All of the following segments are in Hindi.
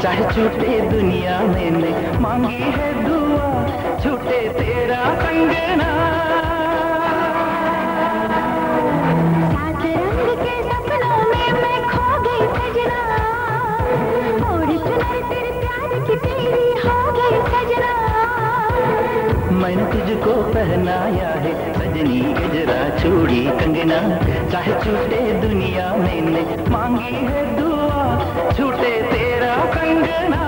चाहे छूटे दुनिया मैंने मांगी है दुआ, छूटे तेरा कंगना। सात रंग के सपनों में मैं खो गई सजना, ओढ़ी चुनर तेरे प्यार की तेरी हो गई सजना। मैंने तुझको पहनाया है सजनी गजरा चूड़ी कंगना, चाहे छूटे दुनिया मैंने मांगी है दुआ, छूटे तेरा कंगना।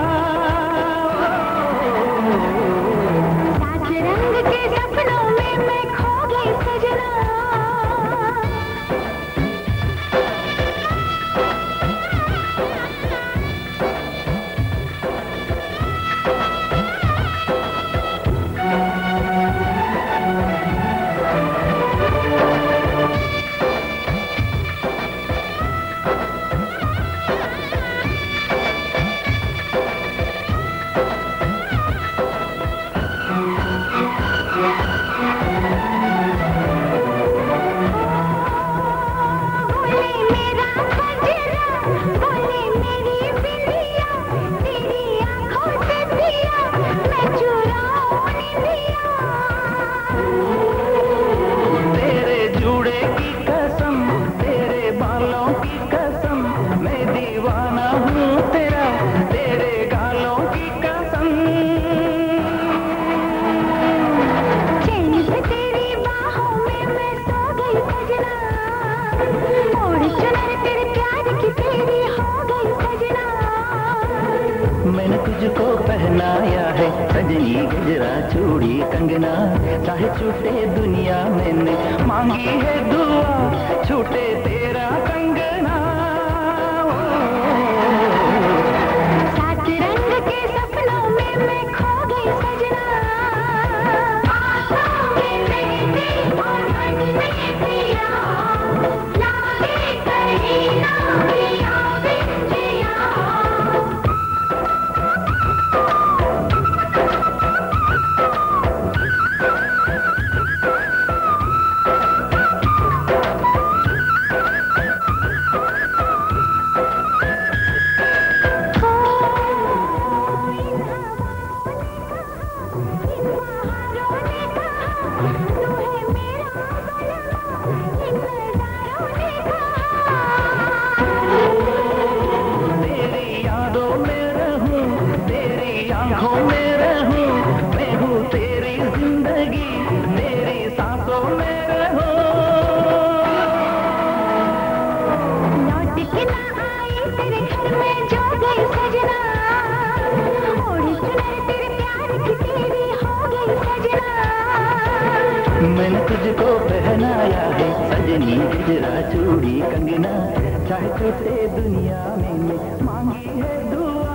सात रंग के सपनों में मैं खो गई सजना। मैंने तुझको पहनाया है सजनी गजरा चूड़ी कंगना, चाहे छूटे दुनिया मैंने मांगी है दुआ, छूटे तेरा कंगना। सात रंग के सपनों में मैं खो गई सजना, आँखों में मेहंदी और मन में पिया, लागे कहीं ना पिया बिंदिया। मैंने तुझको पहनाया है सजनी गजरा चूड़ी कंगना, चाहे छूटे दुनिया मैंने मांगी है दुआ,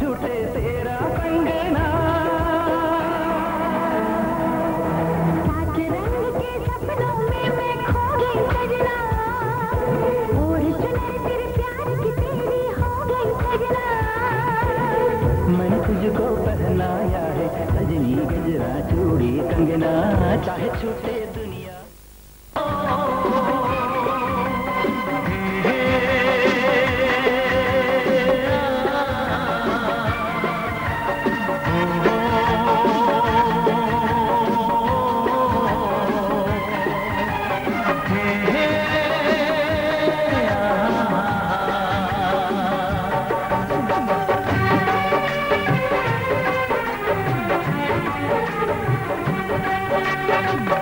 छूटे तेरा कंगना। सात रंग के सपनों में मैं खो गई सजना, ओढ़ी चुनर तेरे प्यार की तेरी हो गई सजना। मैंने तुझको पहनाया है सजनी गजरा चूड़ी कंगना, चाहे छूटे दुनिया।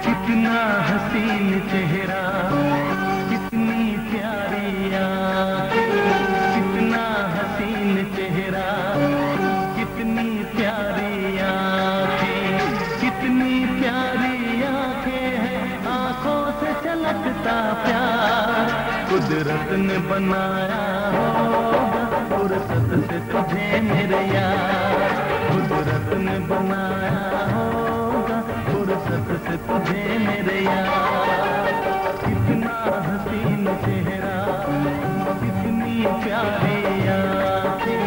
कितना हसीन चेहरा, कितनी प्यारी आँखें, कितना हसीन चेहरा, कितनी प्यारी आँखें, कितनी प्यारी आँखें हैं, आँखों से झलकता प्यार कुदरत ने बनाया होगा, फुर्सत से तुझे मेरे यार, कुदरत ने बनाया होगा, फुर्सत से तुझे मेरे यार। कितना हसीन चेहरा, कितनी प्यारी आँखें,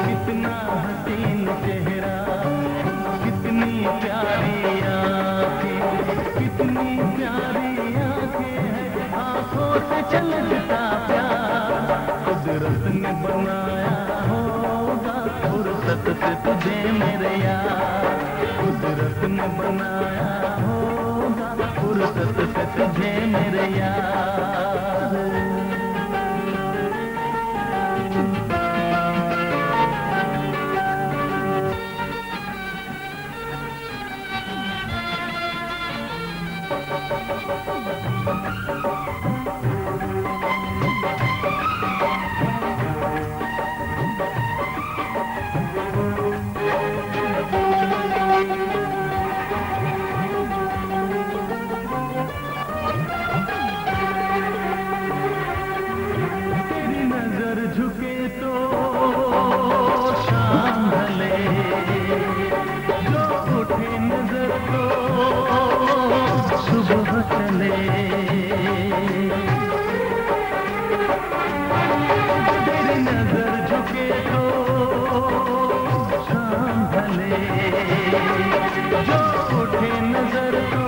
कितना हसीन चेहरा, कितनी प्यारी आँखें, कितनी प्यारी आँखें हैं, आँखों से झलकता प्यार कुदरत ने बनाया होगा, फुर्सत से तुझे मेरे यार। झुके तो शाम ढले, जो उठे नजर तो सुबह चले। तेरी नजर झुके तो शाम ढले, जो उठे नजर तो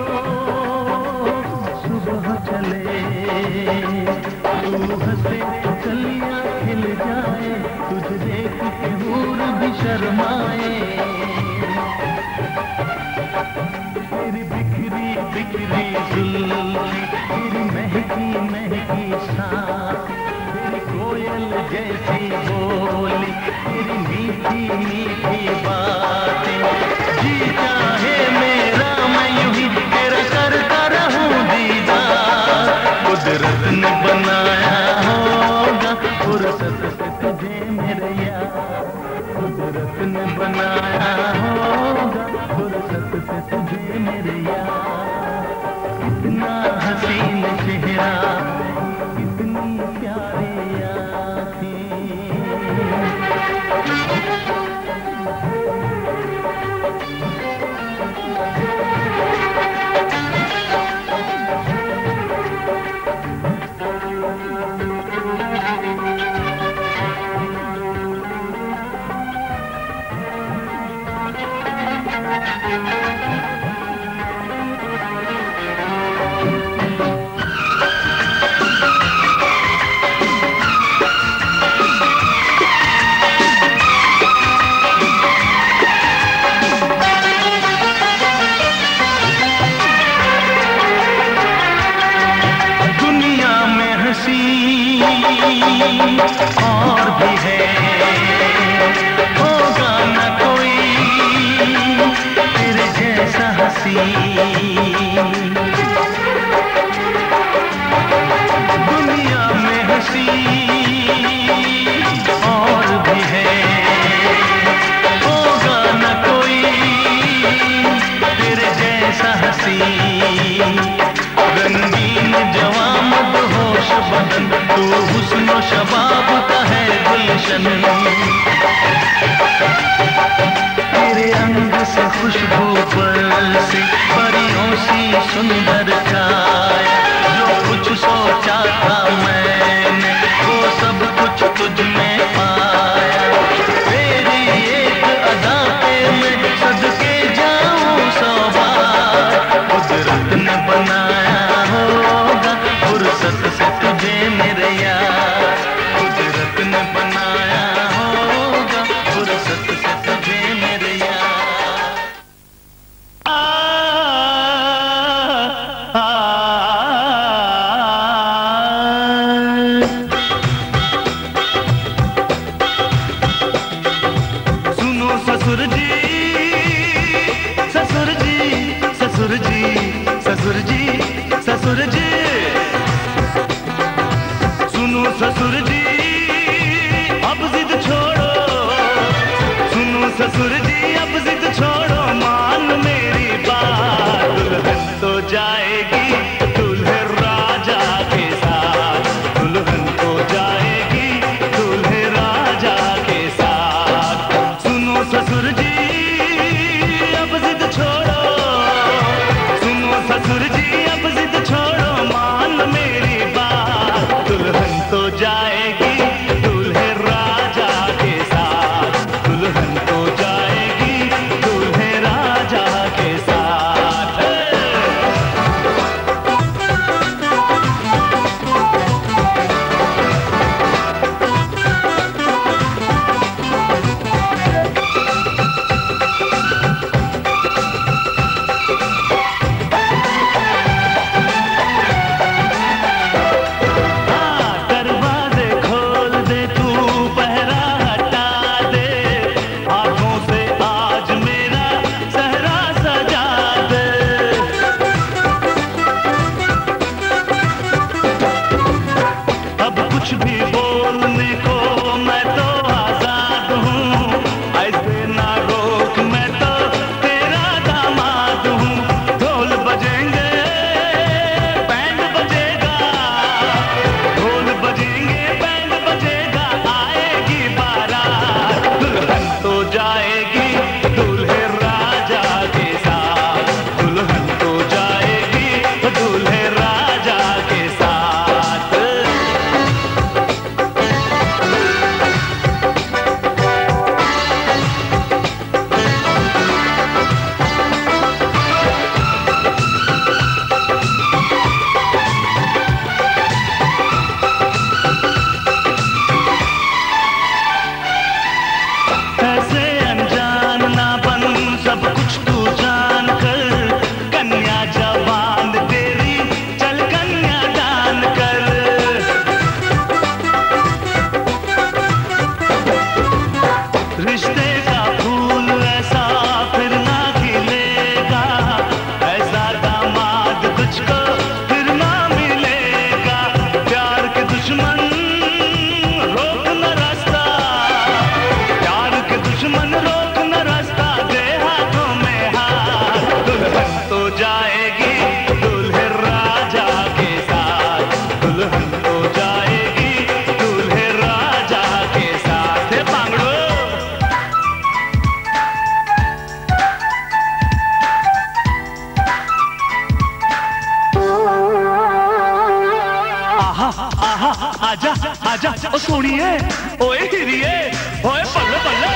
सुबह चले। तू हंसे कलियां खिल जाए, तुझे देख के हूर भी शर्माए। तेरी बिखरी बिखरी जुल्फी, तेरी महकी महकी सांस, तेरी कोयल जैसी बोली, तेरी मीठी मीठी बातें। जी चाहे मेरा मैं यूं ही तेरा करता रहूं दीदार। कुदरत ने बनाया होगा फुर्सत से तुझे मेरे यार। कुदरत ने बनाया होगा फुर्सत से तुझे मेरे यार। कितना हसीन चेहरा, कितनी प्यारी आँखें। और भी है, होगा न कोई तेरे जैसा हंसी। दुनिया में हंसी और भी है, होगा न कोई तेरे जैसा हंसी। रंगीन जवां मदहोश बदन, तू हुस्न शबाब का है गुलशन। तेरे अंग से खुशबू बरसे, परियों सी सुंदर काया। जो कुछ सोचा था मैंने वो सब कुछ तुझ में पाया। तेरी एक अदा पे मैं सदके जाऊं 100 बार। कुदरत ने बनाया होगा फुर्सत से तुझे मेरे यार। कुदरत ने बनाया होगा जाएगी दूल्हे राजा के साथ, दुल्हन तो जाएगी दूल्हे राजा के साथ। हे पांगड़ो आहा आहा आजा आजा ओ सोनिए ओए हिरिए ओए बल्ले बल्ले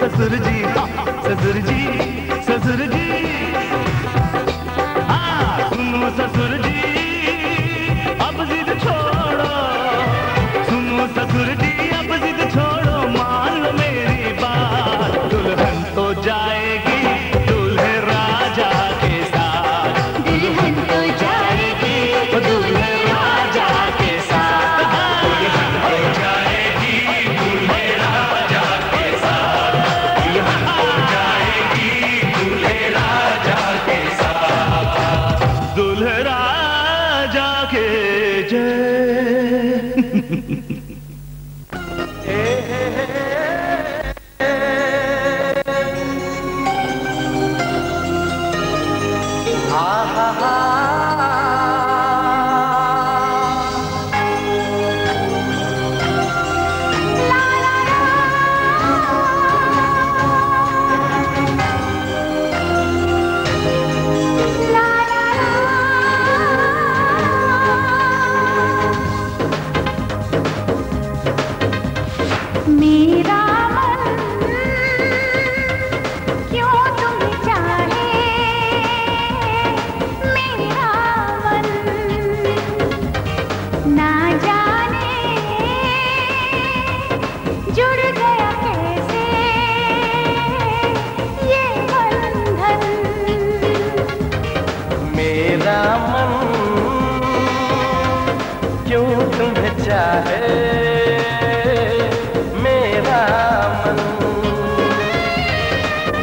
ससुर जी ससुर जी ससुर जी हाँ सुनो ससुर जी अब जिद छोड़ो, सुनो ससुर जी अब जिद छोड़ो, मान लो मेरी बात, दुल्हन तो जाएगी दूल्हे राजा के साथ, दुल्हन तो जाएगी दूल्हे राजा के साथ, दुल्हन तो जाएगी दूल्हे राजा के साथ, दुल्हन तो जाएगी दूल्हे राजा के साथ, दूल्हे राजा के जय। मेरा मन क्यों तुम्हें चाहे, मेरा मन ना जाने जुड़ गया कैसे ये बंधन। मेरा मन क्यों तुम्हें चाहे, मेरा मन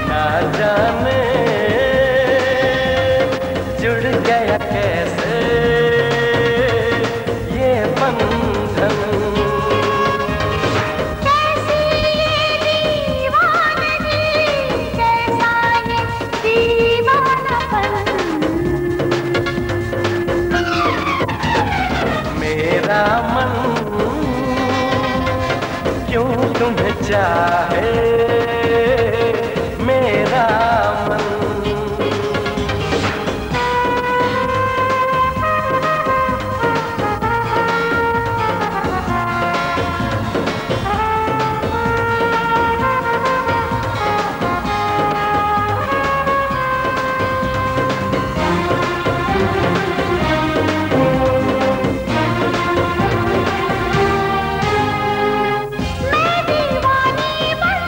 ना जाने जुड़ गया कैसे ये बंधन। कैसी दीवानगी, कैसा ये दीवानापन। मेरा मन क्यों तुम्हें चाहे, मेरा मन। मैं दीवानी बन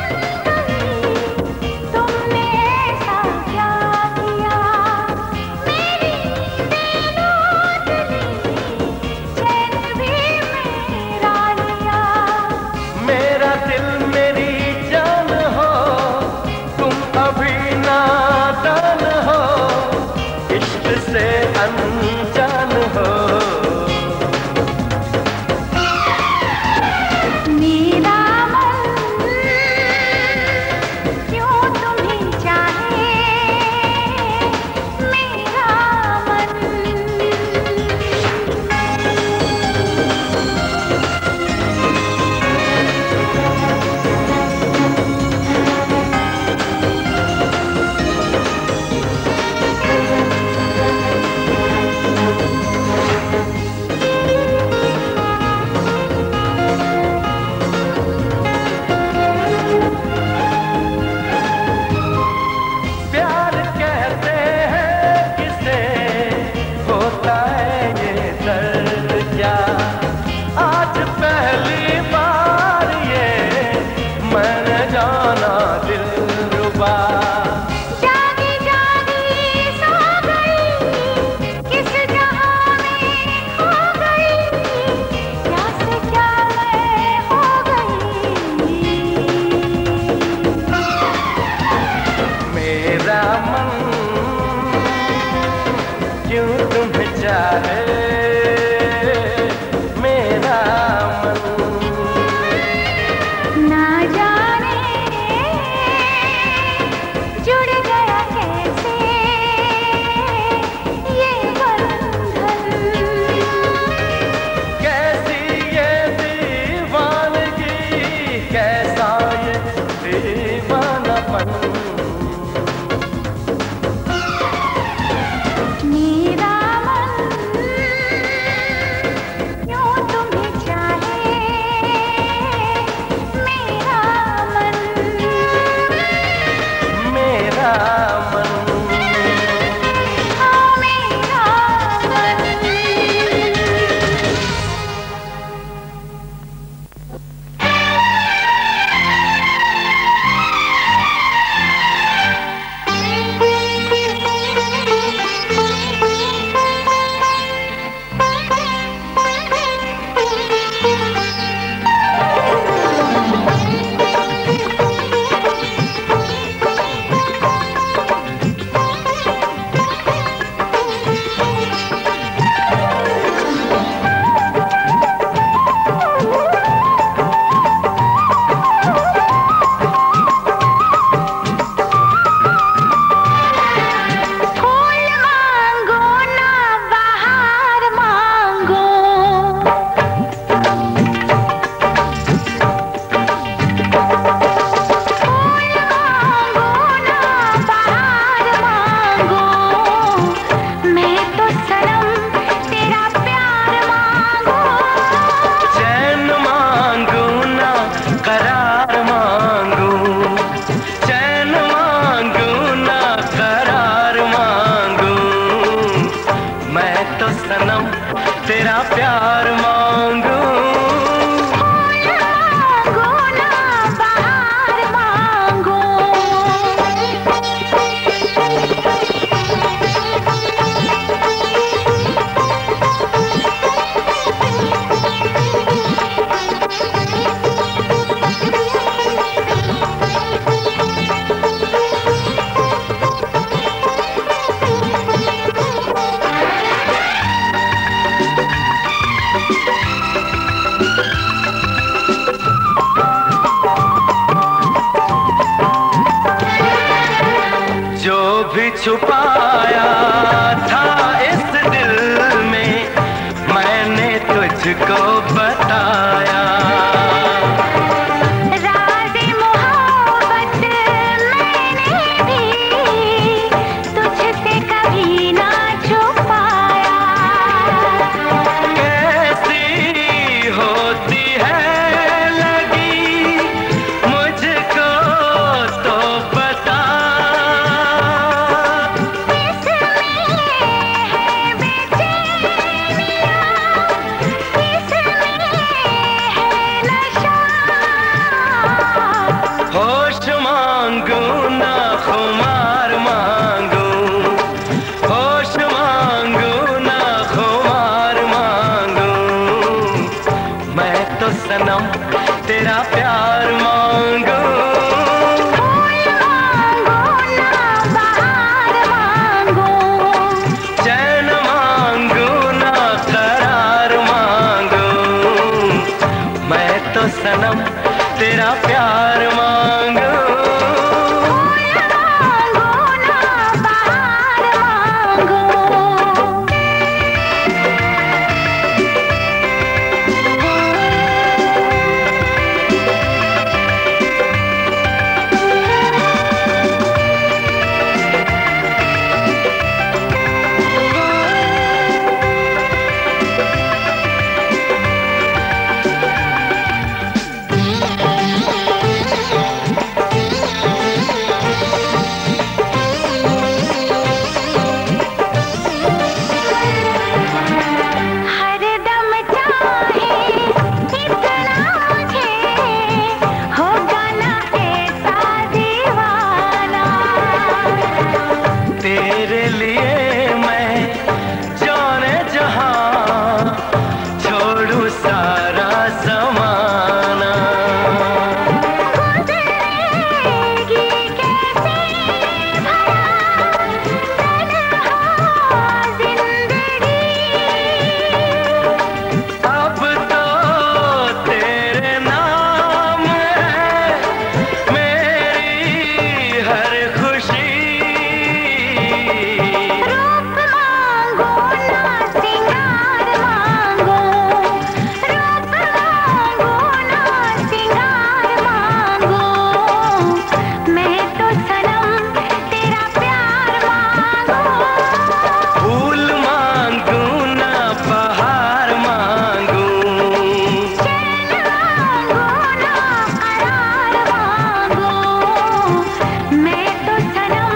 छुपाया था इस दिल में, मैंने तुझको बताया। राज़े मोहब्बत मैंने भी तुझसे कभी ना छुपाया। कैसी होती है लगी मुझको तो बता, इसमें है बेचैनियाँ, इसमें है नशा। होश मांगू ना खुमार मांगू, होश मांगू ना खुमार मांगू, मैं तो सनम तेरा प्यार मांगू। फूल मांगो ना बहार मांगो, चैन मांगू ना करार मांगू, मैं तो सनम तेरा प्यार मांगू। फूल मांगो ना बहार मांगो। हर दम चाहे इतना मुझे होगा ना ऐसा दीवाना। तेरे लिए मैं जाने जहां छोड़ू सारा ज़माना। गुज़रेगी कैसे भला तन्हा ज़िंदगी। अब तो तेरे नाम है मेरी हर खुशी। रूप मांगो ना सिंगार मांगो, रूप मांगो ना सिंगार मांगो, मैं तो सनम तेरा प्यार मांगो। फूल मांगू ना बहार मांगू, चैन मांगो ना करार मांगो, मैं तो सनम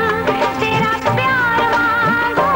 तेरा प्यार मांगो।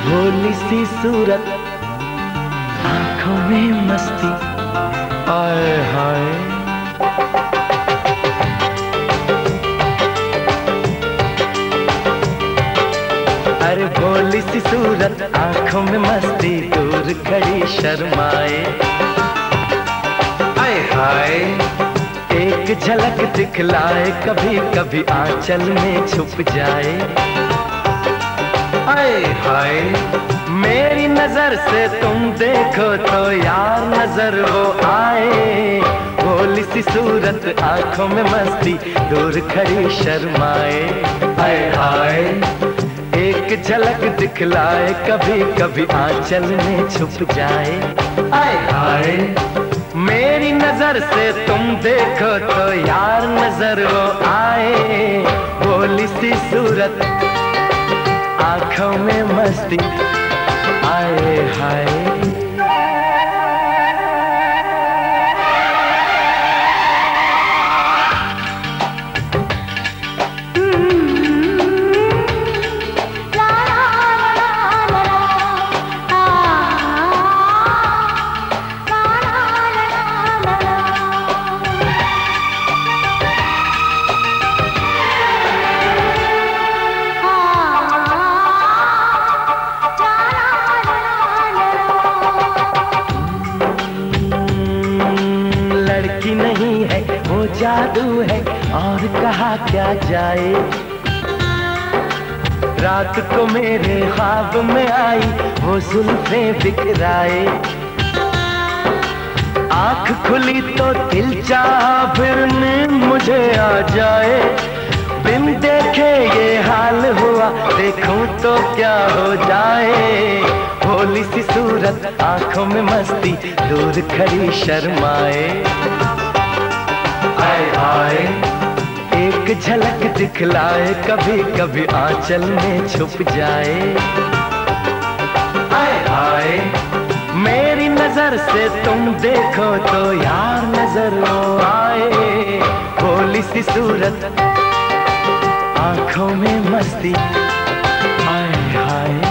भोली सी सूरत आंखों में मस्ती, आए हाय। अरे भोली सी सूरत आंखों में मस्ती, दूर खड़ी शर्माए, आए हाय। एक झलक दिखलाए, कभी कभी आंचल में छुप जाए, आए हाय। मेरी नजर से तुम देखो तो यार नजर वो आए, भोली सी सूरत आंखों में मस्ती, दूर खड़ी शर्माए, आए हाय। एक झलक दिखलाए, कभी कभी आंचल में छुप जाए, आए हाय। मेरी नजर से तुम देखो तो यार नजर वो आए, भोली सी सूरत आंखों में मस्ती, आए हाय। ला ला ला ला ला ला ला ला ला ला। जादू है और कहा क्या जाए। रात को मेरे ख्वाब में आई वो जुल्फें बिखराए। आँख खुली तो दिल चाहा फिर नींद मुझे आ जाए। बिन देखे ये हाल हुआ देखूं तो क्या हो जाए। भोली सी सूरत आंखों में मस्ती दूर खड़ी शर्माए। आए आए एक झलक दिखलाए कभी कभी आंचल में छुप जाए। आए आए मेरी नजर से तुम देखो तो यार नजर वो आए। भोली सी सूरत आंखों में मस्ती हाय हाय।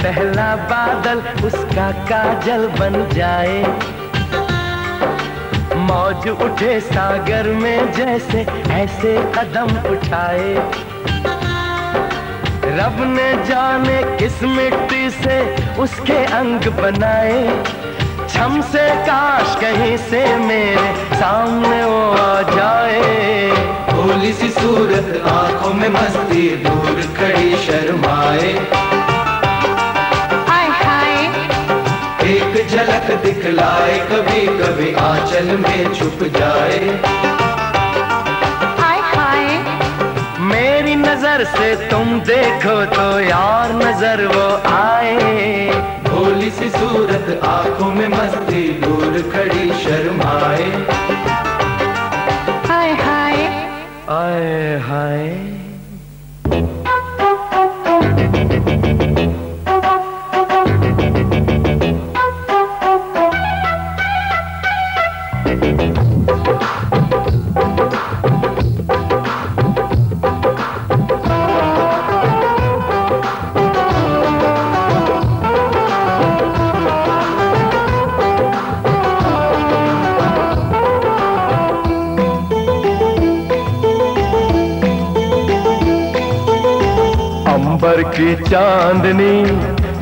पहला बादल उसका काजल बन जाए। मौज उठे सागर में जैसे ऐसे कदम उठाए। रब ने जाने किस मिट्टी से उसके अंग बनाए। छम से काश कहीं से मेरे सामने वो आ जाए। भोली सी सूरत आंखों में मस्ती दूर खड़ी शर्माए। एक झलक दिखलाए कभी कभी आंचल में छुप जाए। हाय हाय मेरी नजर से तुम देखो तो यार नजर वो आए। भोली सी सूरत आंखों में मस्ती दूर खड़ी शर्माए। हाय हाय आए हाय। अंबर की चांदनी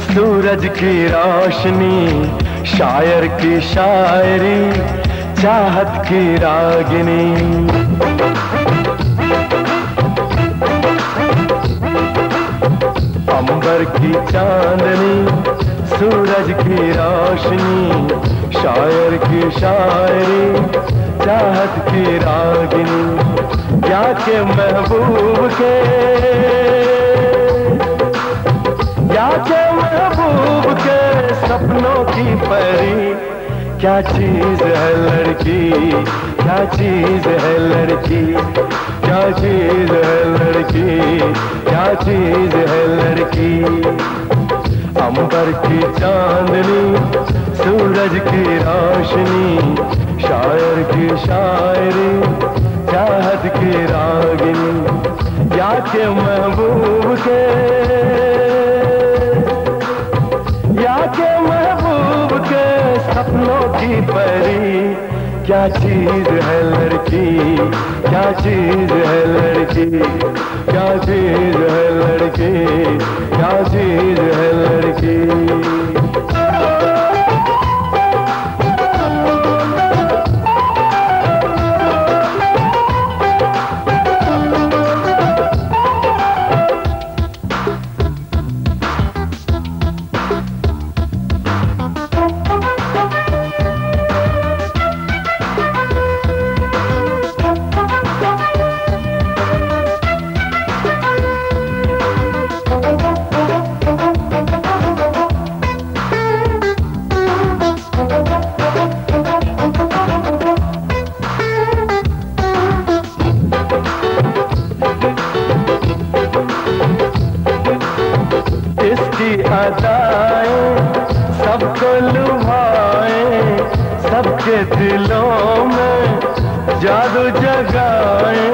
सूरज की रोशनी शायर की शायरी चाहत की रागिनी। अंबर की चांदनी सूरज की रोशनी शायर की शायरी चाहत की रागिनी। क्या के महबूब के के महबूब के सपनों की परी। क्या चीज है लड़की क्या चीज है लड़की। क्या चीज है लड़की क्या चीज है लड़की। अंबर की चांदनी सूरज की रोशनी शायर की शायरी चाहत की रागिनी। या के महबूब के के महबूब के सपनों की परी। क्या चीज है लड़की क्या चीज है लड़की। क्या चीज है लड़की क्या चीज है लड़की। के दिलों में जादू जगाए,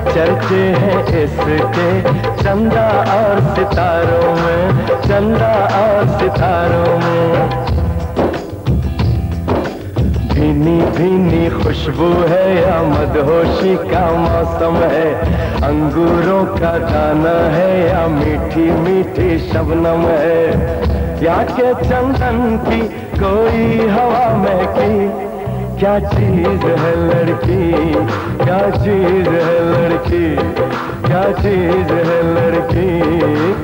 चर्चे हैं इसके चंदा और सितारों में, चंदा और सितारों में। भीनी भीनी खुशबू है या मदहोशी का मौसम है, अंगूरों का दाना है या मीठी मीठी शबनम है, या के चंदन की कोई हवा महकी। क्या चीज है लड़की, क्या चीज है लड़की, क्या चीज है लड़की,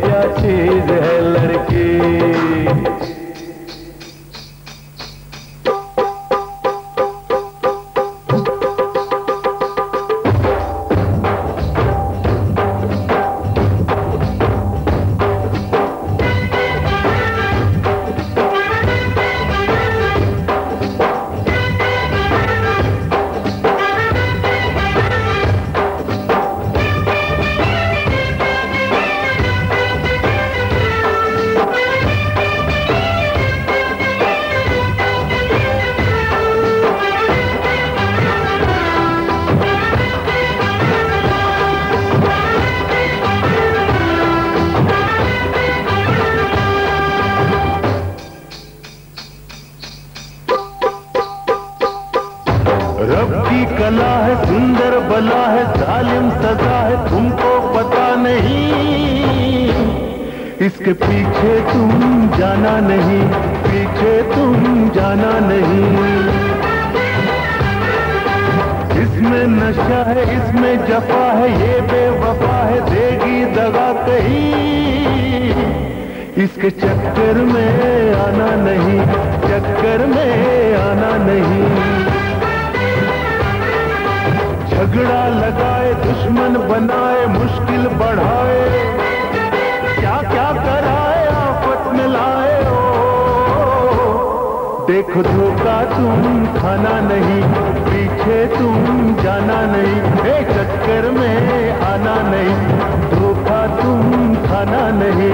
क्या चीज है लड़की। रब की कला है, सुंदर बला है, जालिम सजा है, तुमको पता नहीं। इसके पीछे तुम जाना नहीं, पीछे तुम जाना नहीं। इसमें नशा है, इसमें जफा है, ये बेवफा है, देगी दगा कहीं। इसके चक्कर में आना नहीं, चक्कर में आना नहीं। झगड़ा लगाए, दुश्मन बनाए, मुश्किल बढ़ाए, क्या क्या कराए, आफत में लाए। देखो धोखा तुम खाना नहीं, पीछे तुम जाना नहीं, एक चक्कर में आना नहीं, धोखा तुम खाना नहीं।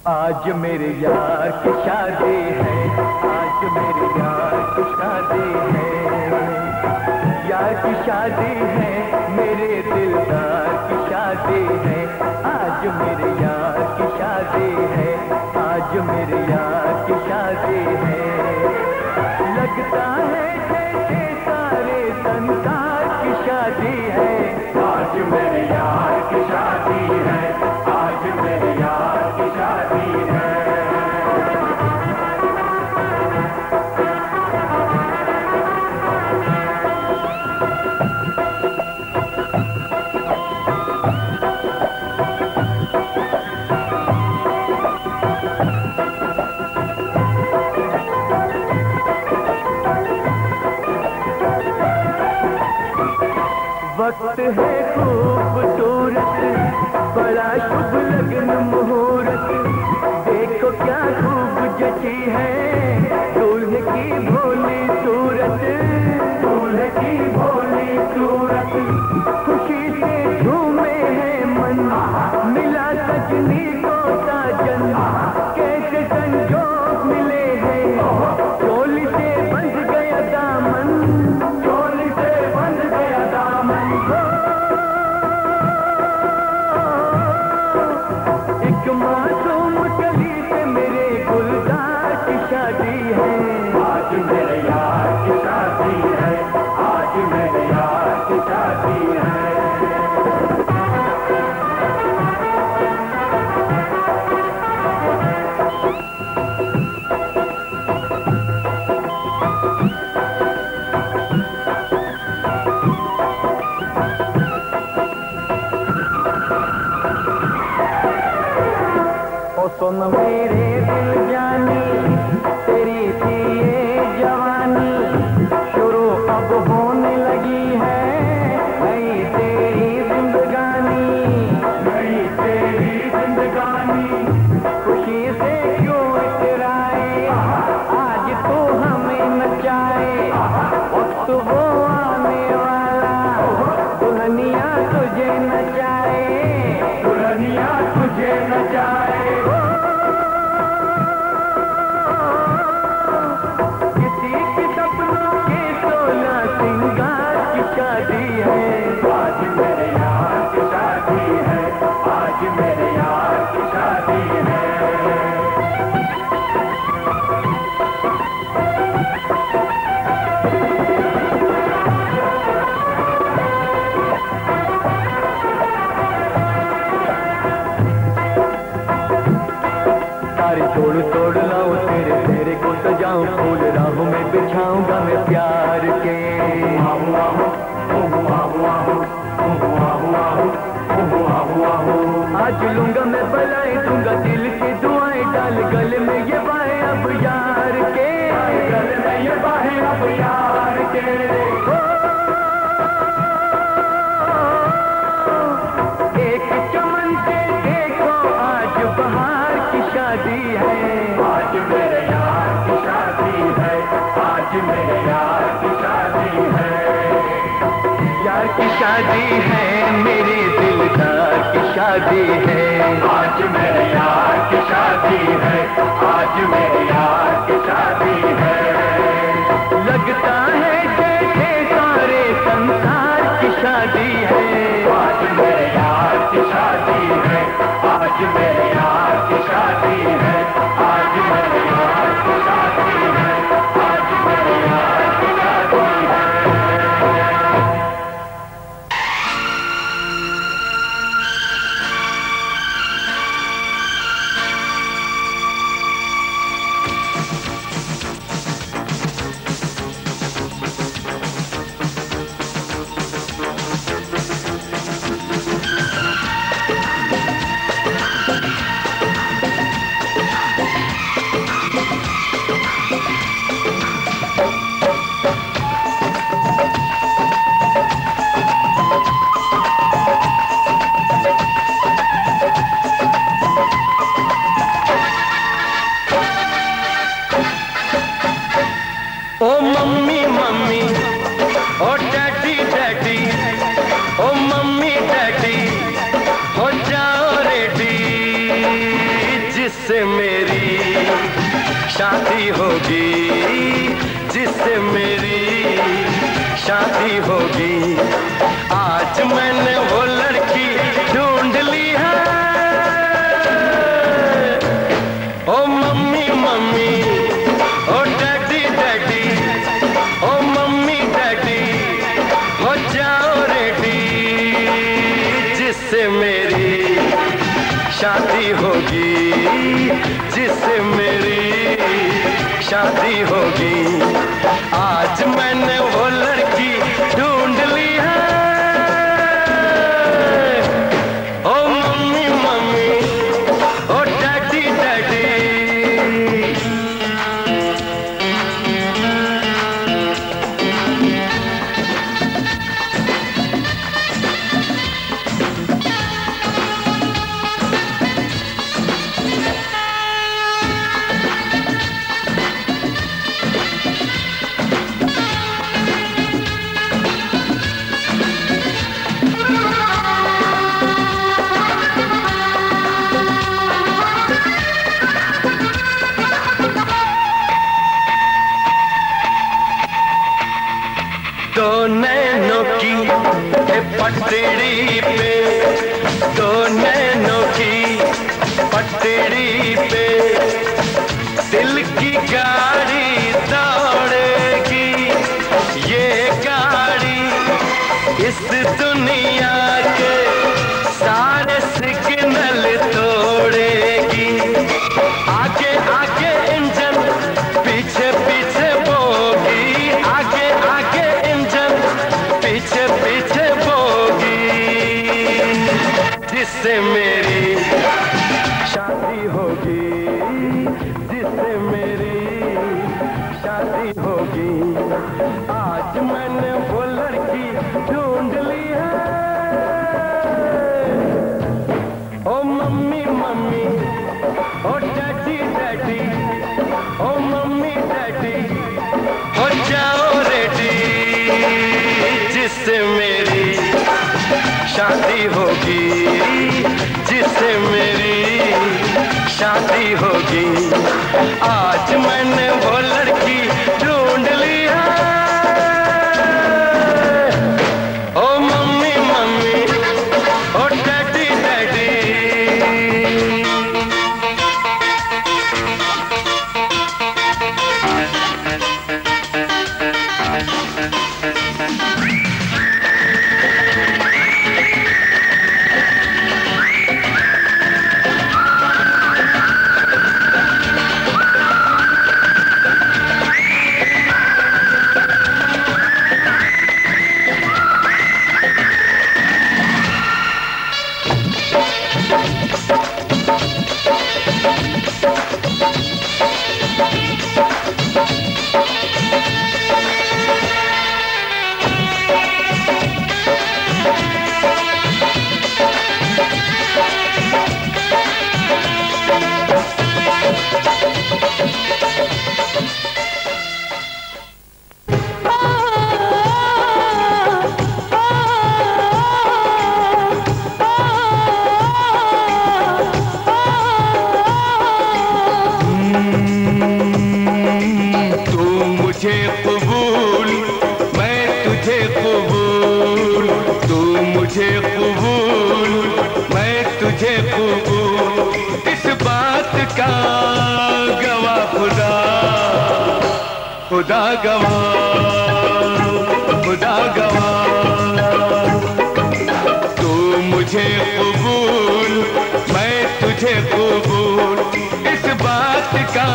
आज मेरे यार की शादी है, आज मेरे यार की शादी है, यार की शादी है, मेरे दिलदार की शादी है, आज मेरे यार की शादी है, आज मेरे यार की शादी है। लगता है जैसे सारे संसार की शादी है, आज मेरे यार की शादी है, आज मेरे यार की शादी है। वक्त है खूबसूरत, बड़ा शुभ लगन मुहूर्त, देखो क्या खूब जची है दूल्हे की भोली सूरत, दूल्हे की भोली सूरत। खुशी से झूमे है मन, मिला सजनी को साजन, कैसे संजोग मिले हैं, चोली से बंध गया दामन, चोली से बंध गया दामन। एक मासूम कली से मेरे गुलजार की शादी है, आज मेरे यार की शादी है, आज मेरे यार की शादी है। सुन मेरे दिल जानी, तेरी थी ये जवानी, शुरू अब होने लगी है नई तेरी जिंदगानी, नई तेरी जिंदगानी। खुशी से क्यों इतराए, आज तो हमें नचाए, वक्त वो आने वाला, दुल्हनिया तुझे नचाए, दुल्हनिया तुझे नचाए। तोड़ तोड़ लाऊं तेरे तेरे को सजाऊं, फूल राहों में बिछाऊंगा मैं प्यार के। आज लूंगा मैं बलाई, दूंगा दिल की दुआएं, डाल गले में ये बाहें अब यार के, गले में ये बाहें अब यार के। एक चमन से देखो आज बहार की शादी है, आज मेरे यार की शादी है, आज मेरे यार की शादी है। यार की शादी है, मेरे दिलदार की शादी है, आज मेरे यार की शादी है, आज मेरे यार की शादी है। लगता है जैसे सारे संसार की शादी है, आज मेरे यार की शादी है, आज मेरे यार की शादी है, आज मेरे यार की शादी है, आज मेरे यार की शादी है। होगी जिससे मेरी शादी होगी। आज मैंने वो लड़की ढूंढ ली है। ओ मम्मी मम्मी, ओ डैडी डैडी, ओ मम्मी डैडी, हो जाओ रेडी जिससे मेरी शादी होगी, जिससे मेरी शादी होगी। आज मैंने वो लड़की ढूंढ ली है। ओ मम्मी मम्मी, ओ डैडी डैडी। दो नैनों की पटड़ी पे, दो नैनों की पटड़ी पे दिल की गाड़ी दौड़ेगी। ये गाड़ी इस दुनिया के सारे सिग्नल तोड़ेगी। आगे आगे इंजन, पीछे पीछे बोगी। आगे आगे इंजन, पीछे पीछे बोगी। जिससे मेरी शादी होगी, जिससे मेरी शादी होगी। आज मैंने वो लड़की ढूंढ ली है। ओ मम्मी मम्मी, ओ डैडी डैडी, ओ मम्मी डैडी, हो जाओ रेडी जिससे मेरी शादी होगी, जिससे मेरी शादी होगी। आज मैंने वो लड़की ढूंढ ली है। ओ मम्मी मम्मी, ओ डैडी डैडी। खुदा गवाह, खुदा गवाह। तू मुझे कबूल, मैं तुझे कबूल, इस बात का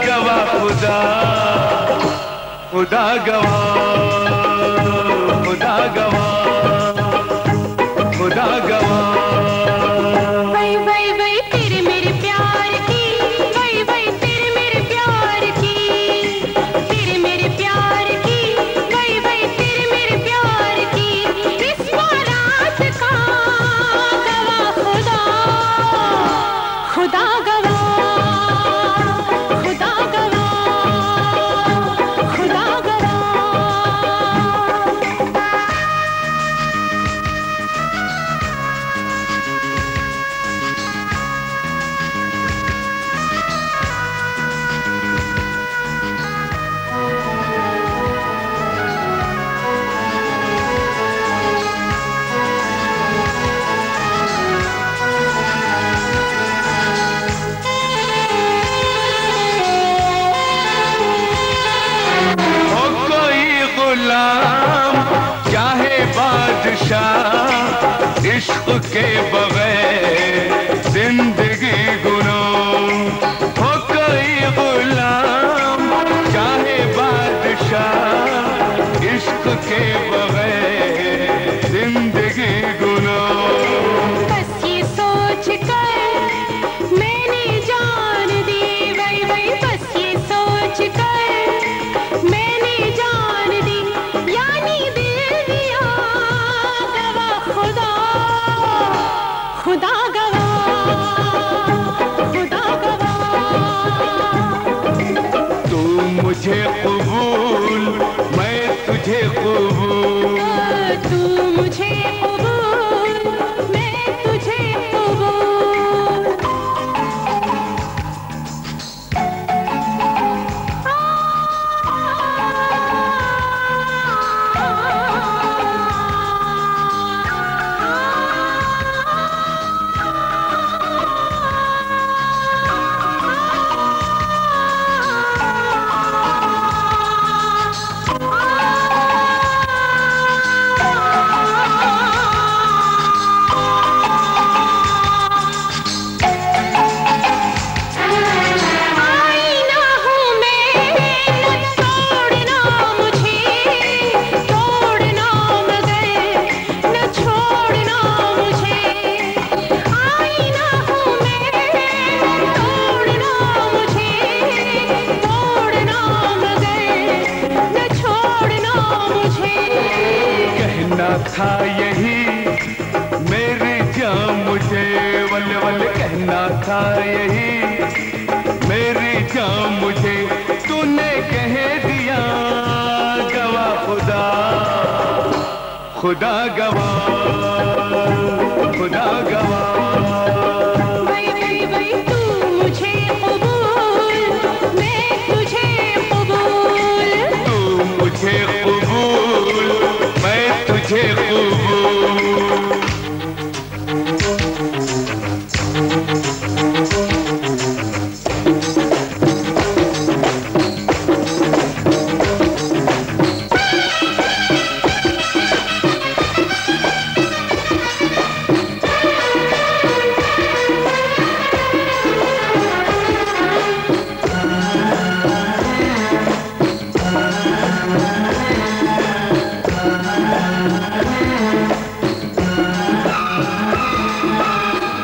गवाह खुदा, खुदा गवाह, खुदा गवाह, खुदा गवाह। खुदा गवाह, खुदा गवाह। के बगैर जिंदगी गुलाम हो, कोई गुलाम चाहे बादशाह, इश्क के बगैर जिंदगी गुलाम। बस ये सोच कर मैंने जान दी, वही वही बस ये सोच कर मैंने जान दी, यानी दिल दिया गवा खुदा, खुदा गवा, खुदा गवा। तू मुझे कबूल, मैं तुझे कबूल, तू मुझे कबूल, मैं तुझे कबूल। आईना हूँ मैं, न तोड़ना मुझे, तोड़ना मगर न छोड़ना मुझे। आईना हूँ मैं, न तोड़ना मुझे, तोड़ना मगर न छोड़ना मुझे। कहना था यही मेरी जान मुझे, वल वल कहना था यही मेरी जान मुझे, तूने कह दिया गवा खुदा, खुदा गवा, खुदा गवा। वही वही वही तू मुझे कबूल, मैं तुझे कबूल। तू मुझे कबूल, मैं तुझे कबूल।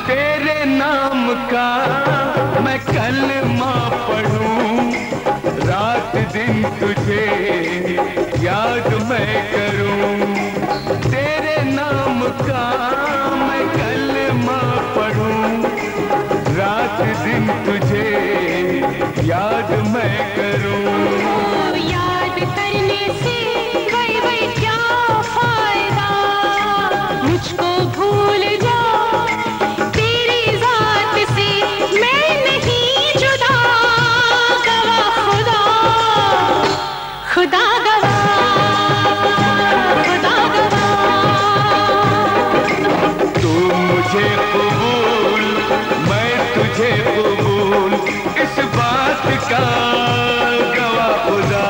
तेरे नाम का मैं कलमा पढ़ूं, रात दिन तुझे याद मैं करूं। तेरे नाम का मैं कलमा पढ़ूं, रात दिन तुझे याद मैं करूं। याद करने से वही वही क्या फायदा, मुझको भूल जा तेरी जात से, मैं नहीं जुदा गवा खुदा, खुदा गवा, खुदा गवा। तू मुझे कबूल, मैं तुझे कबूल, इस बात का गवा खुदा,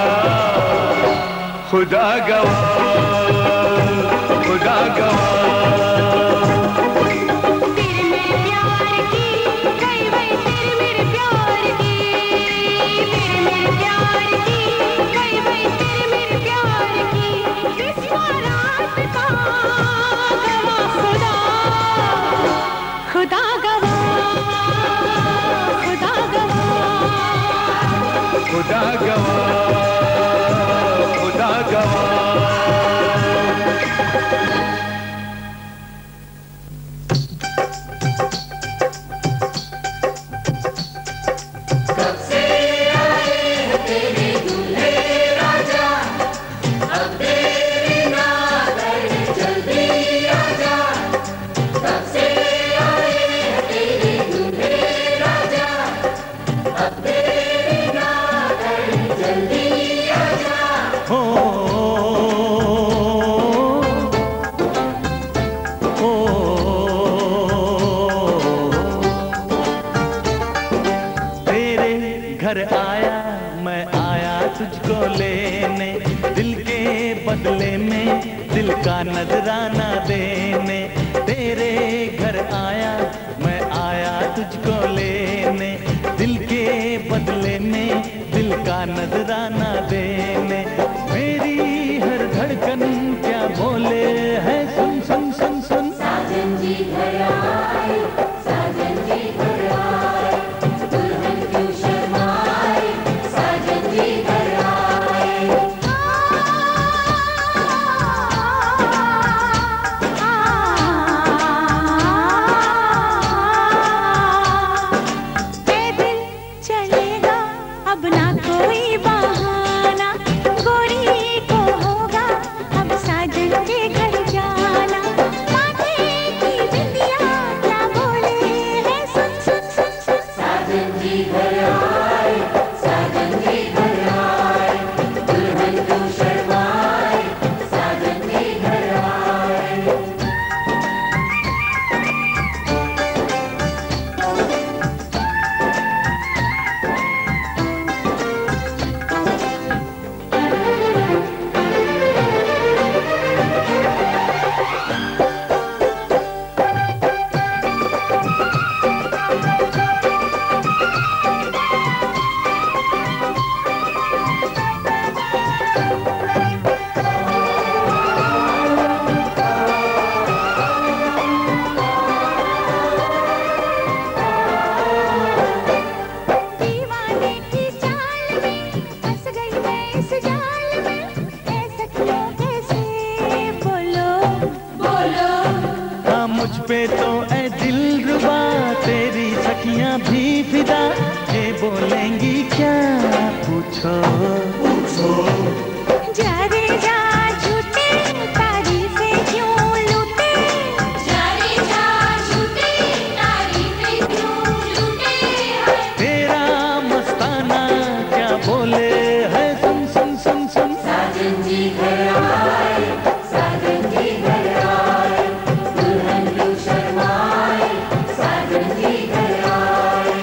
खुदा गवा, खुदा गवा। तेरे मेरे प्यार की, वही वही तेरे मेरे प्यार की, तेरे मेरे प्यार की, वही वही तेरे मेरे प्यार की, इस बारात का गवा खुदा, खुदा गवा, खुदा गवा। खुदा गवा, खुदा गवा। घर आया मैं आया तुझको लेने, दिल के बदले में दिल का नजराना देने। तेरे घर आया, मैं आया तुझको लेने, दिल के बदले में दिल का नजराना देने। मेरी हर धड़कन क्या बोले है, सुन सुन सुन सुन। साजन जी घर आए, साजन जी घर आए, दुल्हन क्यों शर्माए, साजन जी घर आए। पैदल चलेगा अब ना कोई बहाना, गोरी को होगा अब साजन के घर जाना। माथे की बिंदिया क्या बोले है, सुन सुन सुन सुन। साजन जी घर आए, साजन जी घर आए, दुल्हन क्यों शर्माए, साजन जी घर आए। दीवाने की चाल में फंस गई मैं इस जाल में, ऐसा क्यों कैसे बोलो बोलो। हाँ मुझ पे तो ऐ दिलरुबा तेरी सखियां भी फिदा, ये बोलेंगी क्या पूछो पूछो। जा रे जा झूठे तारीफें क्यों लूटे, जा रे जा झूठे तारीफें क्यों लूटे। तेरा मस्ताना क्या बोले है, सुन सुन सुन सुन। साजन जी घर आए, साजन जी घर आए, दुल्हन क्यों शर्माए, साजन जी घर आए।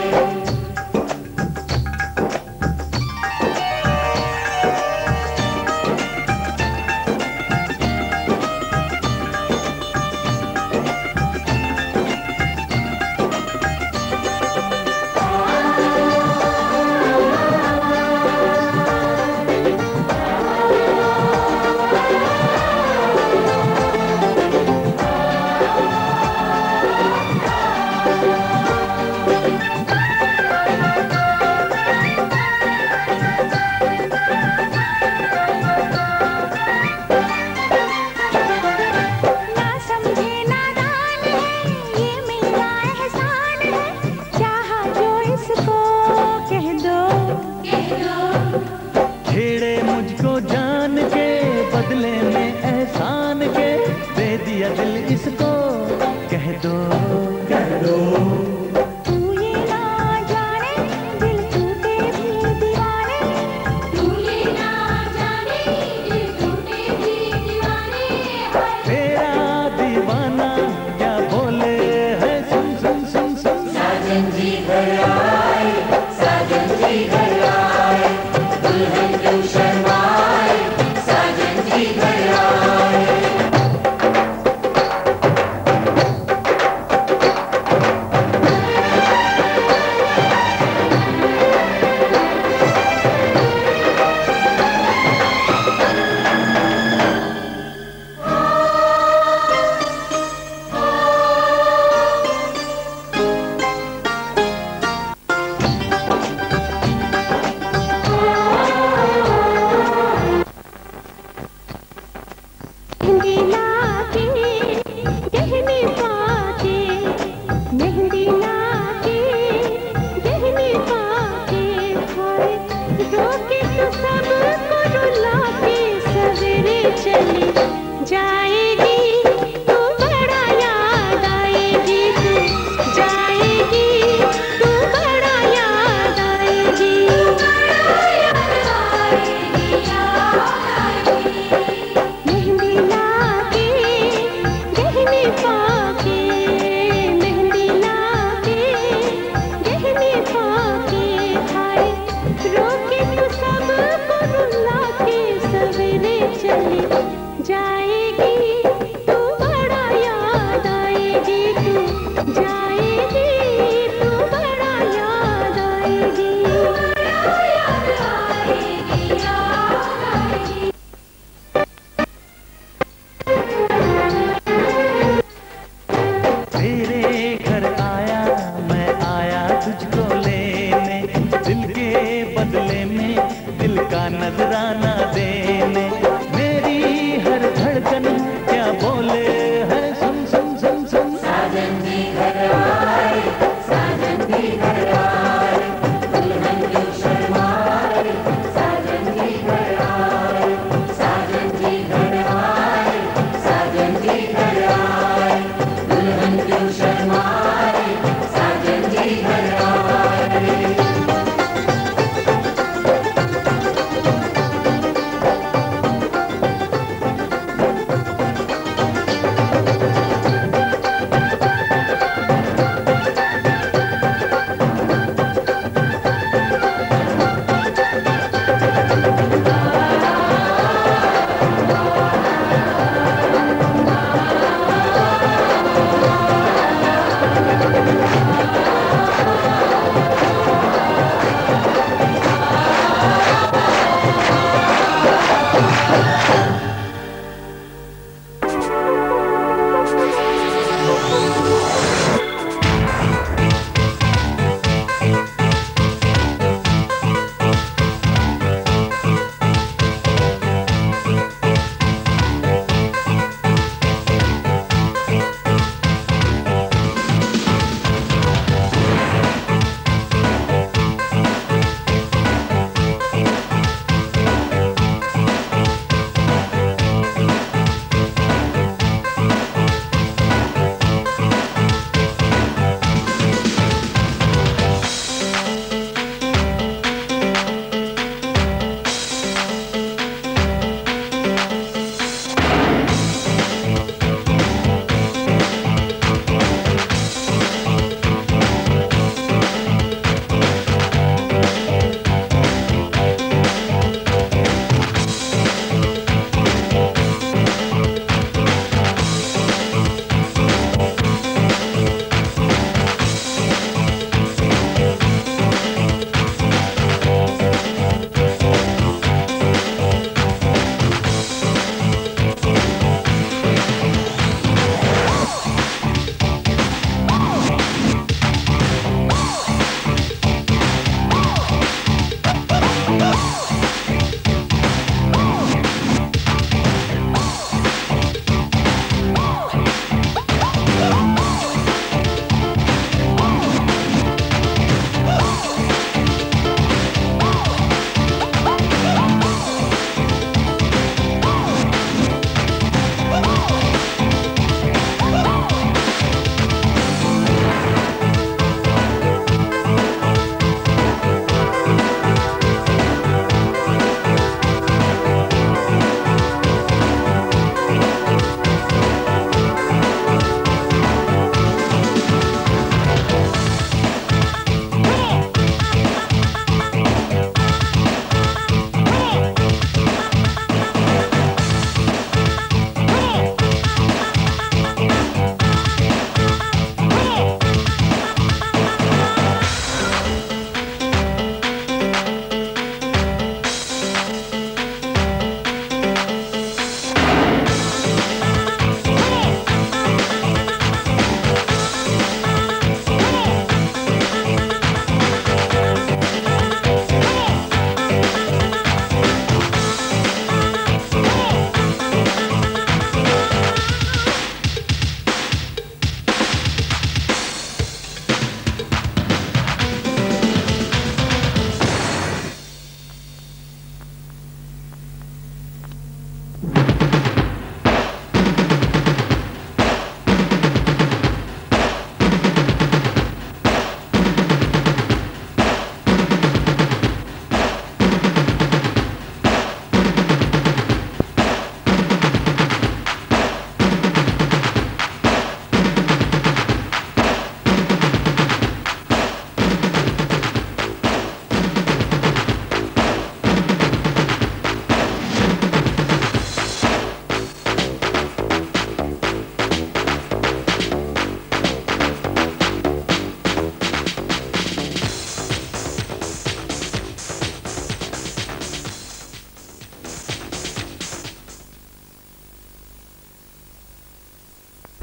ना समझे नादान है, ये मेरा एहसान है, चाहा जो इसको कह दो कह दो। छेड़े मुझको जान के बदले में एहसान के, दे दिया दिल इसको कह दो कह दो। तू ये ना जाने दिल टूटे भी दीवाने, तू ये ना जाने दिल टूटे भी दीवाने। तेरा दीवाना क्या बोले है, सुन सुन सुन सुन। साजन जी घर आए, साजन जी घर आए, दुल्हन क्यों शर्माए, साजन जी घर आए।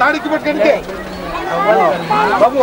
ताड़ीकी पట్టుకెళ్ళి బాబు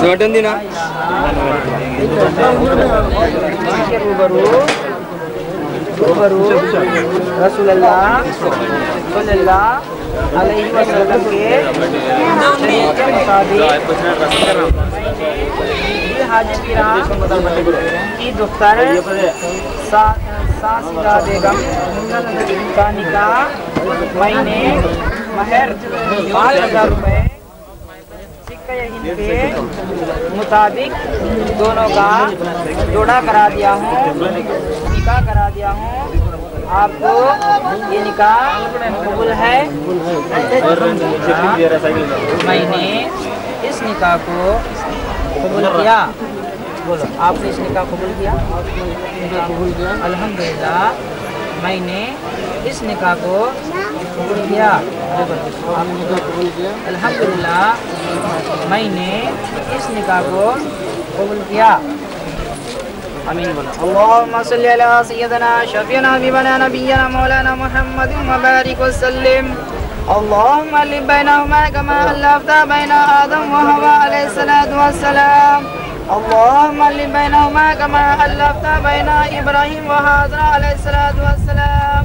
చూడండినా रूबरू रसूलुल्लाह सल्लल्लाहु अलैहि वसल्लम के शरीयत के मुताबिक हाजिर की दुख्तर सासिदा बेगम का निकाह महीने महर 5,000 रुपये के मुताबिक दोनों का जोड़ा करा दिया हूँ, निकाह करा दिया हूँ। आपको ये निकाह कबूल है? मैंने इस निकाह को कबूल किया। बोलो, आपने इस निकाह कबूल किया? अल्हम्दुलिल्लाह मैंने इस निकाह को कबूल किया। अल्हम्दुलिल्लाह मैंने इस निकाह को कबूल किया। आमीन बोलो। अल्लाहुम्मा सल्ली अला सय्यदना शफीना हबीबना नबियना मौलाना मुहम्मद व बारिक वसल्लिम। अल्लाहुम्मा अल्लिफ बैनहुमा कमा अल्लफ्ता बैना आदम व हवा अलैहिस्सलातु वस्सलाम। अल्लाहुम्मा अल्लिफ बैनहुमा कमा अल्लफ्ता बैना इब्राहीम व हाज़रा अलैहिस्सलातु वस्सलाम।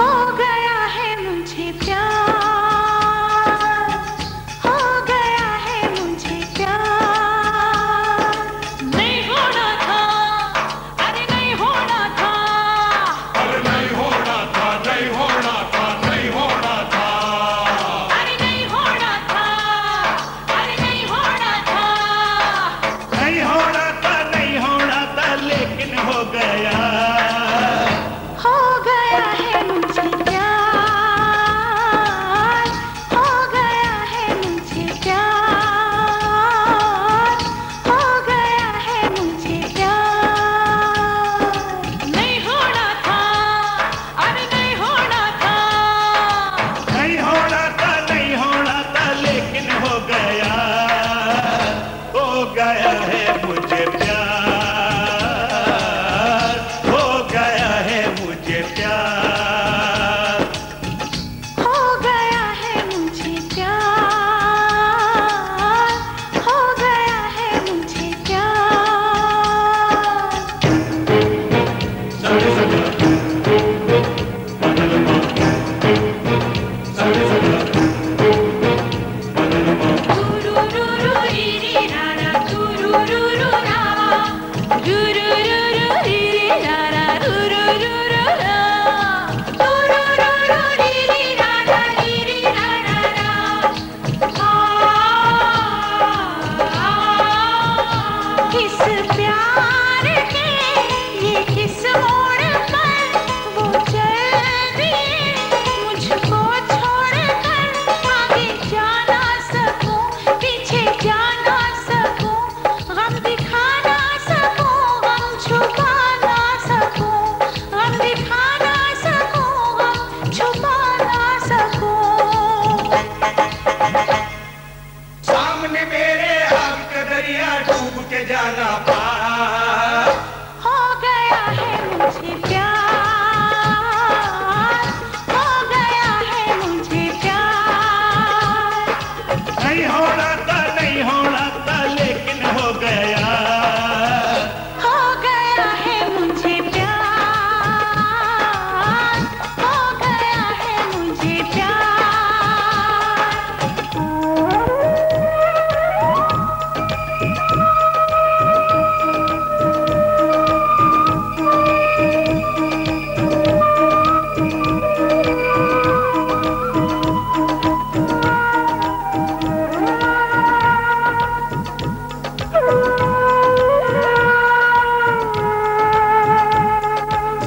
हो गया है मुझे प्यार, हो गया है मुझे प्यार। नहीं होना था, अरे नहीं होना था, अरे नहीं होना था, नहीं होना था, नहीं होना था, अरे नहीं होना था, अरे नहीं होना था, नहीं होना था, नहीं होना था, लेकिन हो गया हो गया है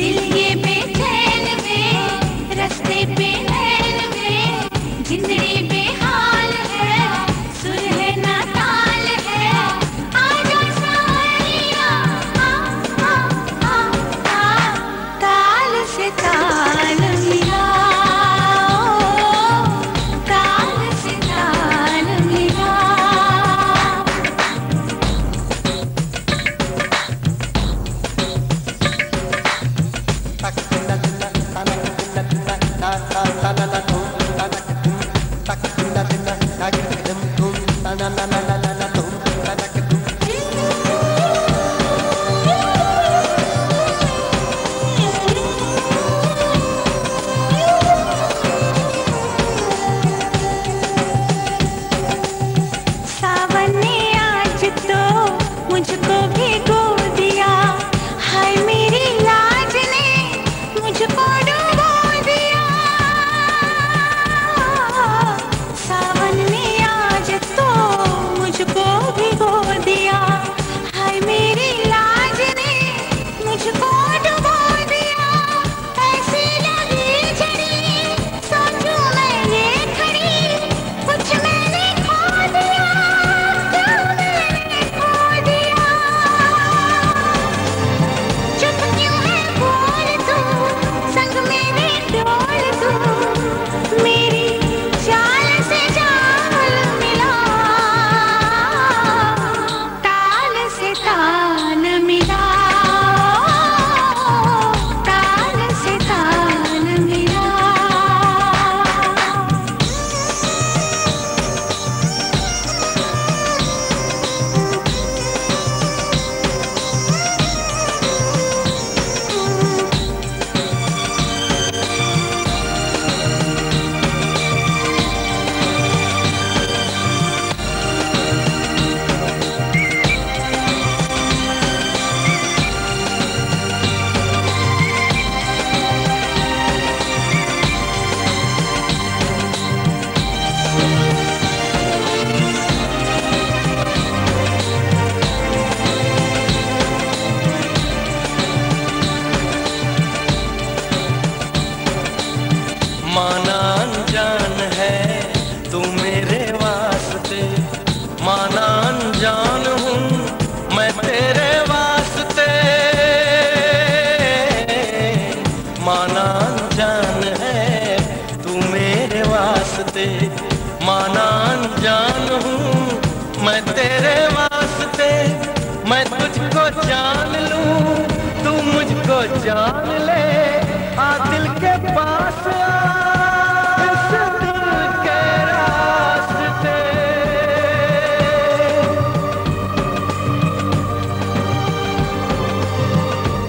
दिल ये बेचैन में रास्ते पे नैन में जिंदड़ी बेहाल है सुर है ना ताल है आजा सारिया ताल से ताल मिला ताल से ताल मिला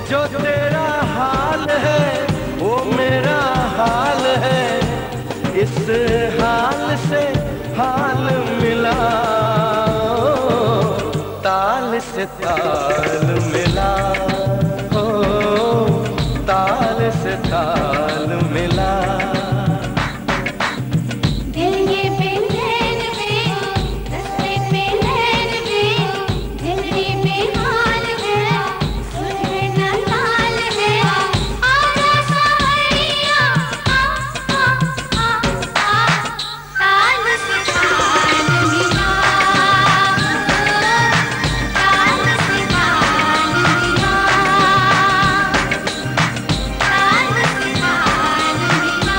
जो तेरा हाल है वो मेरा हाल है, इस हाल से हाल मिला, ताल से ताल मिला, ओ ताल से ताल मिला। दिल ये बेचैन में, रस्ते पे नैन में, दिल ये बेहाल है, सुलझे न ताल है। आजा सावरिया, ताल से ताल मिला, ताल से ताल मिला, ताल से ताल मिला, ताल से ताल मिला।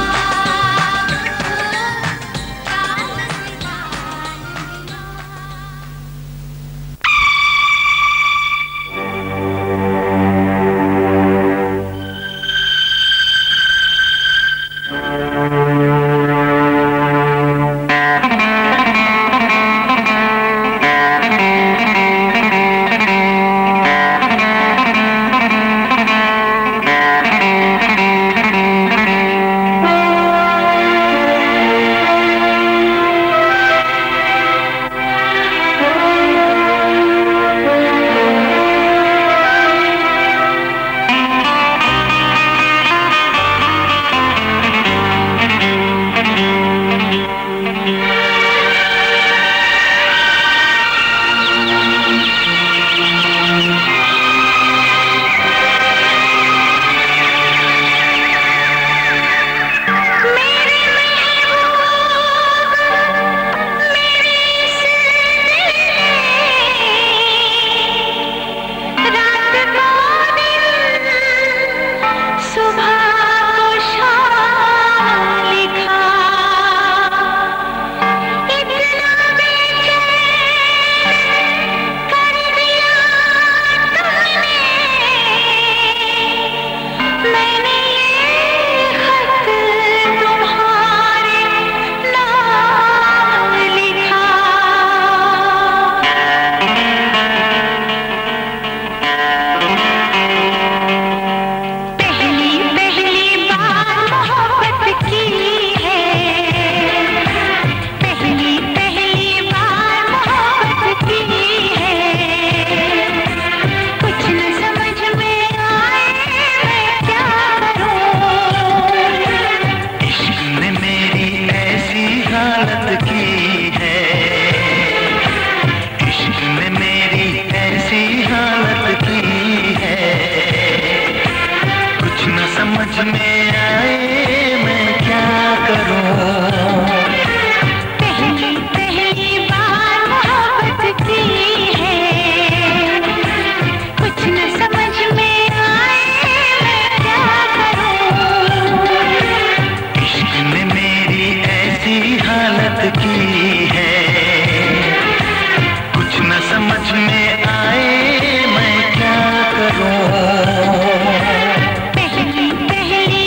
पहली पहली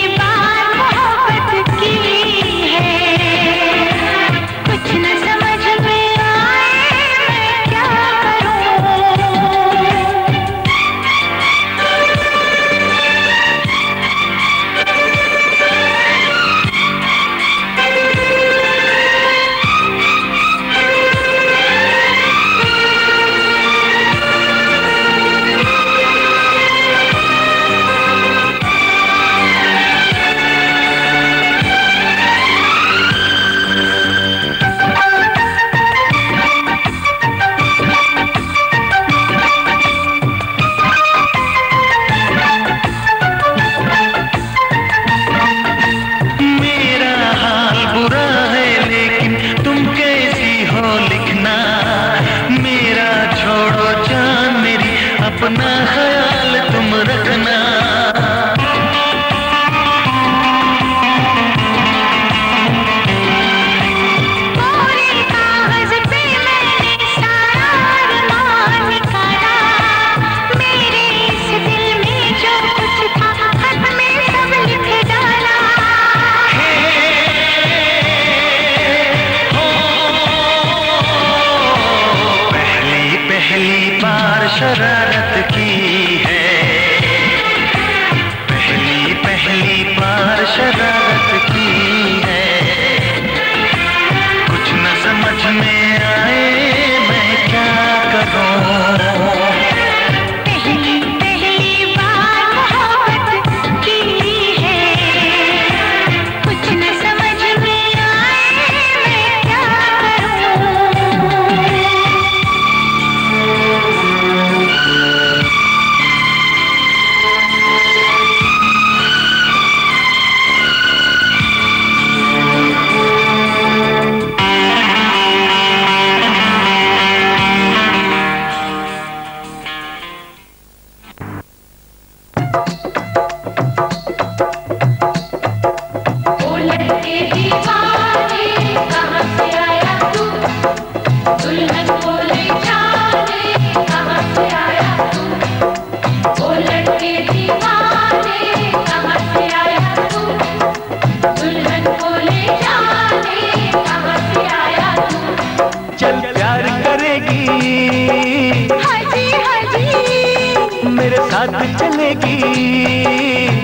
साथ चलेगी,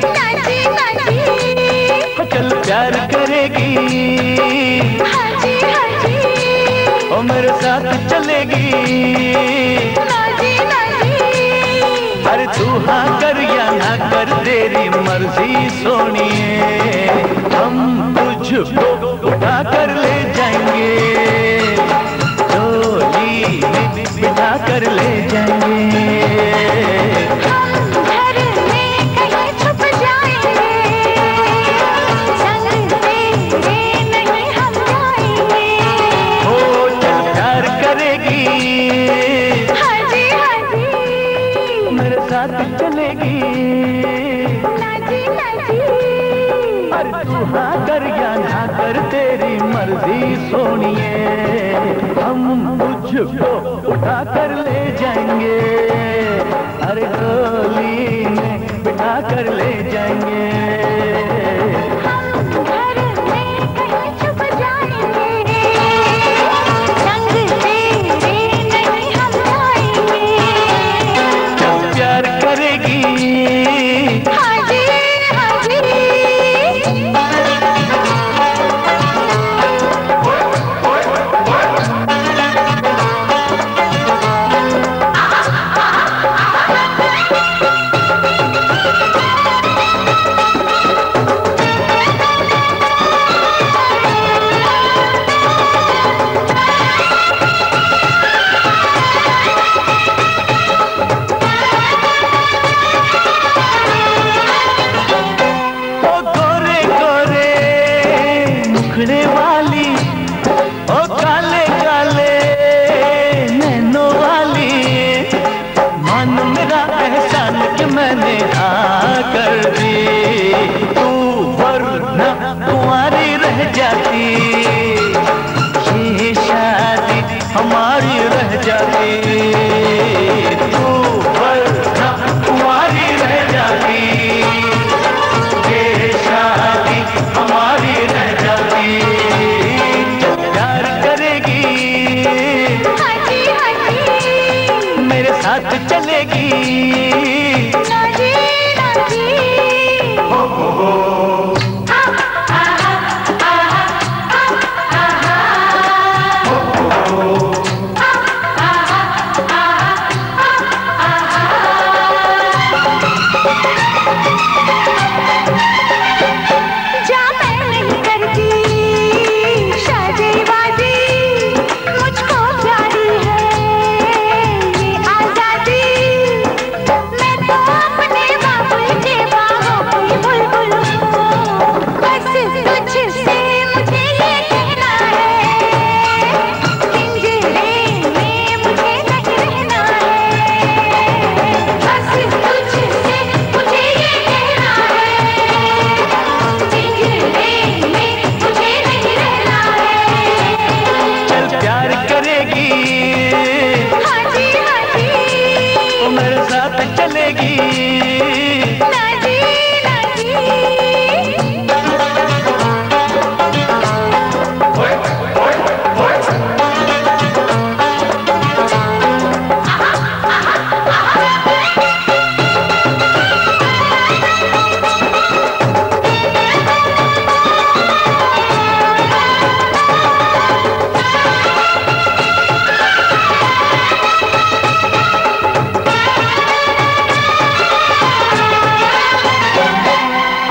नाची नाची, चल प्यार करेगी, हाजी हाजी, ओ मेरे साथ चलेगी, नाची नाची, अरे तू हाँ कर या ना कर तेरी मर्जी सोनिए, हम तुझको उठा कर ले जाएंगे, डोली में बिठा कर ले जाएंगे, हम घर में कहीं छुप जाएंगे, संग तेरे नहीं हम जाएंगे, ओ चल प्यार करेगी, हाजी हाजी, मेरे साथ चलेगी, नाची नाची, अरे तू हाँ कर या ना कर तेरी मर्जी सोनिए, हम तुझको उठा कर ले जाएंगे, अरे डोली में बिठा कर ले जाएंगे, हम घर में कहीं छुप जाएंगे, संग तेरे नहीं हम जाएंगे, जब प्यार करेगी, हाजी हाजी, ओ गोरे गोरे मुखड़े वाली, ओ काले काले नैनों वाली, मान मेरा एहसान कि मैंने हाँ कर दी, तू वरना कुंवारी रह जाती, ये शादी हमारी रह जाती, तू वरना कुंवारी रह जाती, ये शादी हमारी रह जाती, जब प्यार करेगी, हाजी हाजी, मेरे साथ चलेगी, नाची नाची, जा मैं नहीं करती शादीवादी, मुझको प्यारी है ये आजादी, मैं तो अपने बाबुल के बाहों की बुलबुल हूँ, बस तुझसे मुझे ये कहना है, पिंजरे में मुझे नहीं रहना है, बस तुझसे मुझे ये कहना है, पिंजरे में मुझे नहीं रहना है, चल प्यार करेगी, हाजी हाजी, वो मेरे साथ चलेगी, नाची नाची,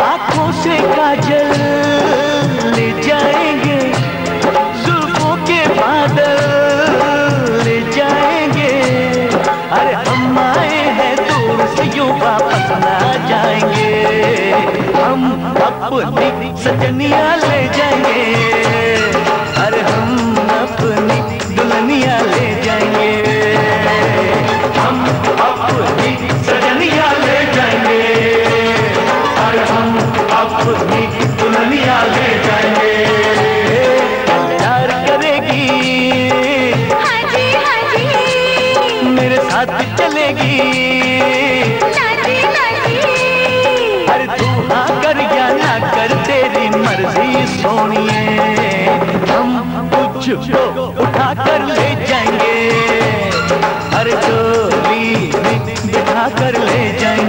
आँखों से काजल ले जाएंगे, जुल्फों के बादल ले जाएंगे, अरे हम आए हैं दूर से यूं वापस ना जाएंगे, हम अपनी सजनिया ले जाएंगे, अरे हम अपनी दुल्हनिया ले जाएंगे, हम अपनी सजनिया ले जाएंगे, अरे हम अपनी दुल्हनिया ले जाएंगे, प्यार करेगी, हाजी हाजी, मेरे साथ चलेगी, नाची नाची, अरे तू हाँ कर या ना कर तेरी मर्जी सोनिए, हम तुझको उठा कर ले जाएंगे, अरे डोली में बिठा कर ले जाएंगे,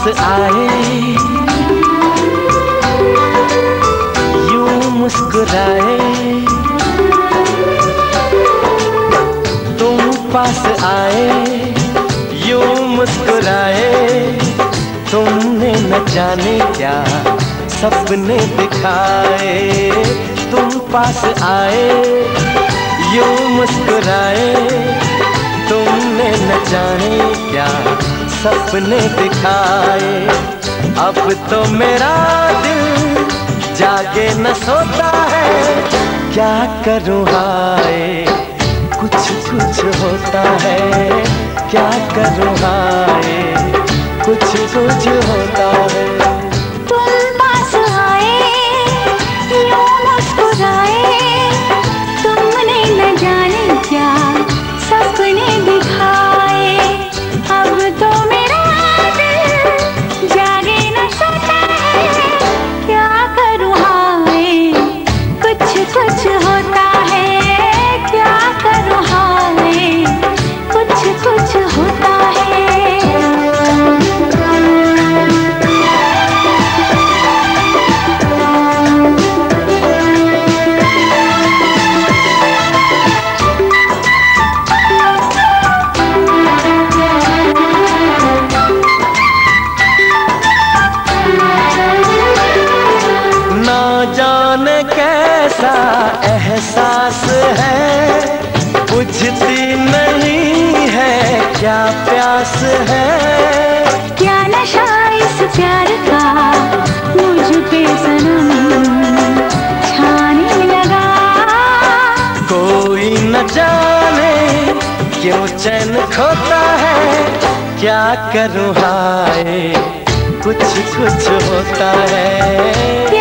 आए यूं मुस्कुराए, तुम पास आए यूं मुस्कुराए, तुमने न जाने क्या सपने दिखाए। तुम पास आए यूं मुस्कुराए, तुमने न जाने क्या सपने दिखाए। अब तो मेरा दिल जागे न सोता है, क्या करूँ हाय कुछ कुछ होता है, क्या करूँ हाय कुछ कुछ होता है। तुम पास आए यूं मुस्कुराए, तुमने न जाने क्या सपने दिखाए। अब तो मेरा दिल जागे न सोता है, क्या करूँ हाय कुछ कुछ होता है, क्या करूँ हाय कुछ कुछ होता है। कैसा एहसास है, बुझती नहीं है क्या प्यास है। क्या नशा इस प्यार का मुझ पे सनम छाने लगा। कोई न जाने क्यों चैन खोता है, क्या करूँ हाय कुछ कुछ होता है।